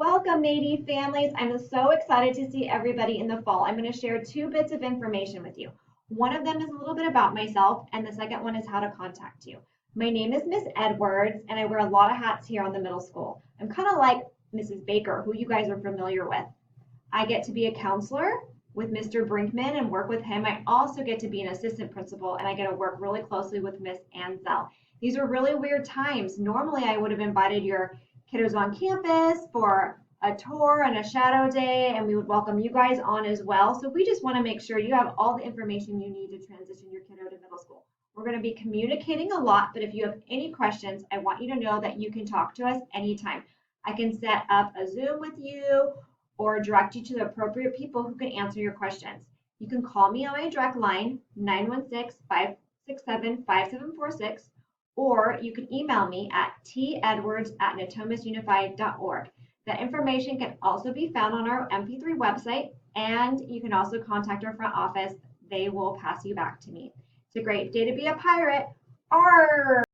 Welcome, matey families. I'm so excited to see everybody in the fall. I'm going to share two bits of information with you. One of them is a little bit about myself, and the second one is how to contact you. My name is Miss Edwards, and I wear a lot of hats here on the middle school. I'm kind of like Mrs. Baker, who you guys are familiar with. I get to be a counselor with Mr. Brinkman and work with him. I also get to be an assistant principal, and I get to work really closely with Miss Ansell. These are really weird times. Normally, I would have invited your kiddos on campus for a tour and a shadow day, and we would welcome you guys on as well. So we just want to make sure you have all the information you need to transition your kiddo to middle school. We're going to be communicating a lot, but if you have any questions, I want you to know that you can talk to us anytime. I can set up a Zoom with you or direct you to the appropriate people who can answer your questions. You can call me on my direct line, 916-567-5746, or you can email me at tedwards@natomasunified.org. That information can also be found on our MP3 website, and you can also contact our front office. They will pass you back to me. It's a great day to be a pirate. Arr!